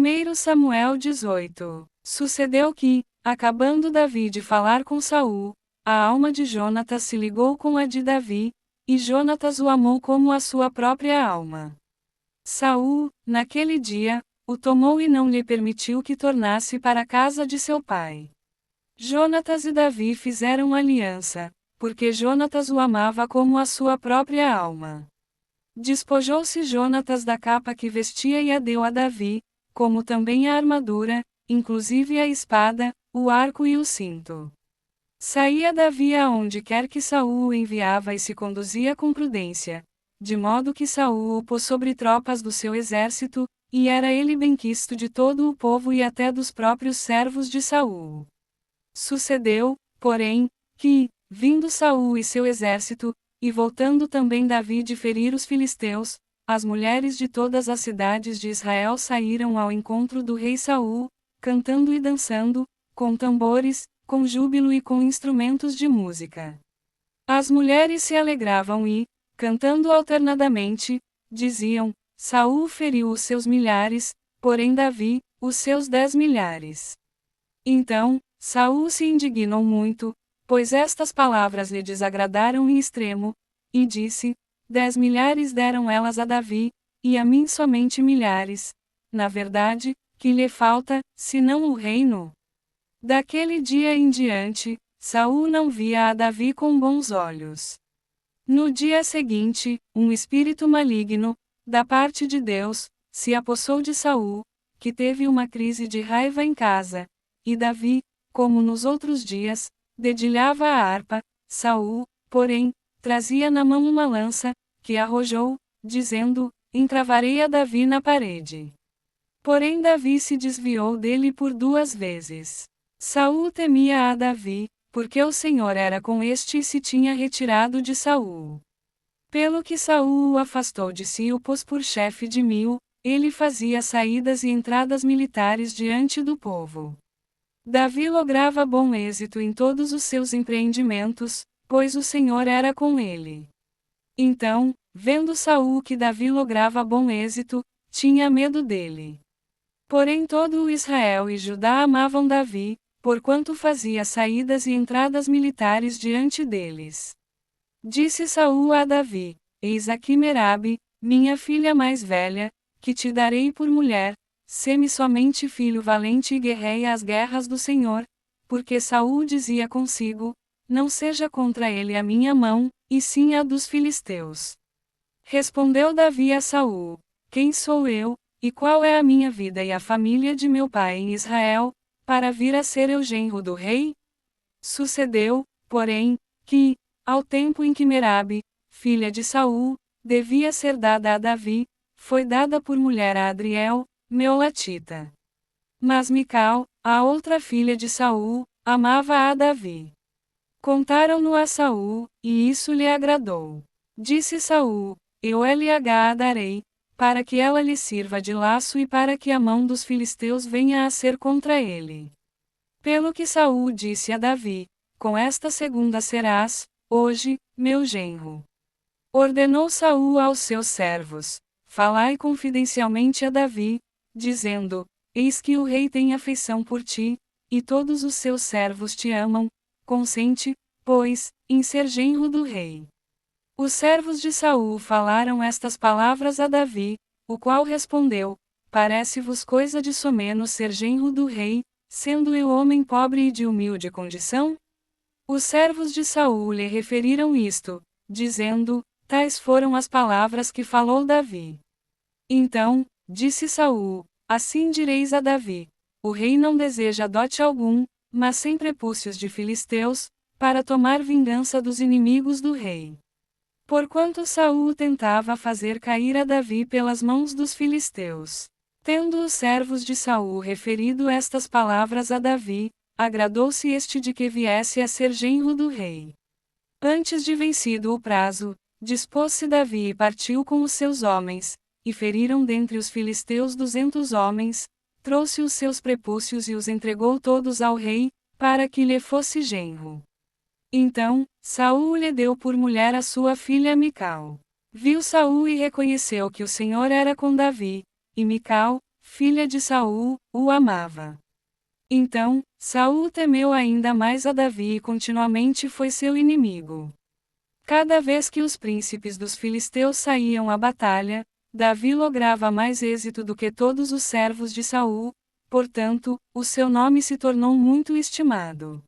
1 Samuel 18. Sucedeu que, acabando Davi de falar com Saul, a alma de Jonatas se ligou com a de Davi, e Jonatas o amou como a sua própria alma. Saul, naquele dia, o tomou e não lhe permitiu que tornasse para a casa de seu pai. Jonatas e Davi fizeram aliança, porque Jonatas o amava como a sua própria alma. Despojou-se Jonatas da capa que vestia e a deu a Davi, como também a armadura, inclusive a espada, o arco e o cinto. Saía Davi aonde quer que Saul o enviava e se conduzia com prudência, de modo que Saul o pôs sobre tropas do seu exército, e era ele benquisto de todo o povo e até dos próprios servos de Saul. Sucedeu, porém, que, vindo Saul e seu exército, e voltando também Davi de ferir os filisteus, as mulheres de todas as cidades de Israel saíram ao encontro do rei Saul, cantando e dançando, com tambores, com júbilo e com instrumentos de música. As mulheres se alegravam e, cantando alternadamente, diziam: Saul feriu os seus milhares, porém Davi, os seus 10 milhares. Então, Saul se indignou muito, pois estas palavras lhe desagradaram em extremo, e disse: 10 milhares deram elas a Davi, e a mim somente milhares. Na verdade, que lhe falta, senão o reino? Daquele dia em diante, Saul não via a Davi com bons olhos. No dia seguinte, um espírito maligno, da parte de Deus, se apossou de Saul, que teve uma crise de raiva em casa, e Davi, como nos outros dias, dedilhava a harpa. Saul, porém, trazia na mão uma lança, que arrojou, dizendo: Entravarei a Davi na parede. Porém Davi se desviou dele por 2 vezes. Saul temia a Davi, porque o Senhor era com este e se tinha retirado de Saul. Pelo que Saul o afastou de si e o pôs por chefe de 1000, ele fazia saídas e entradas militares diante do povo. Davi lograva bom êxito em todos os seus empreendimentos, pois o Senhor era com ele. Então, vendo Saul que Davi lograva bom êxito, tinha medo dele. Porém todo o Israel e Judá amavam Davi, porquanto fazia saídas e entradas militares diante deles. Disse Saul a Davi: Eis aqui Merabe, minha filha mais velha, que te darei por mulher, sê-me somente filho valente e guerreia as guerras do Senhor, porque Saul dizia consigo: Não seja contra ele a minha mão, e sim a dos filisteus. Respondeu Davi a Saul: Quem sou eu, e qual é a minha vida e a família de meu pai em Israel, para vir a ser eu genro do rei? Sucedeu, porém, que, ao tempo em que Merabe, filha de Saul, devia ser dada a Davi, foi dada por mulher a Adriel, meolatita. Mas Mical, a outra filha de Saul, amava a Davi. Contaram-no a Saul, e isso lhe agradou. Disse Saul: Eu lhe a darei, para que ela lhe sirva de laço e para que a mão dos filisteus venha a ser contra ele. Pelo que Saul disse a Davi: Com esta segunda serás, hoje, meu genro. Ordenou Saul aos seus servos: Falai confidencialmente a Davi, dizendo: Eis que o rei tem afeição por ti, e todos os seus servos te amam. Consente, pois, em ser genro do rei. Os servos de Saul falaram estas palavras a Davi, o qual respondeu: Parece-vos coisa de somenos ser genro do rei, sendo eu homem pobre e de humilde condição? Os servos de Saul lhe referiram isto, dizendo: Tais foram as palavras que falou Davi. Então, disse Saul: Assim direis a Davi: O rei não deseja dote algum, mas sem prepúcios de filisteus, para tomar vingança dos inimigos do rei. Porquanto Saul tentava fazer cair a Davi pelas mãos dos filisteus. Tendo os servos de Saul referido estas palavras a Davi, agradou-se este de que viesse a ser genro do rei. Antes de vencido o prazo, dispôs-se Davi e partiu com os seus homens, e feriram dentre os filisteus 200 homens, trouxe os seus prepúcios e os entregou todos ao rei, para que lhe fosse genro. Então, Saul lhe deu por mulher a sua filha Mical. Viu Saul e reconheceu que o Senhor era com Davi, e Mical, filha de Saul, o amava. Então, Saul temeu ainda mais a Davi e continuamente foi seu inimigo. Cada vez que os príncipes dos filisteus saíam à batalha, Davi lograva mais êxito do que todos os servos de Saul, portanto, o seu nome se tornou muito estimado.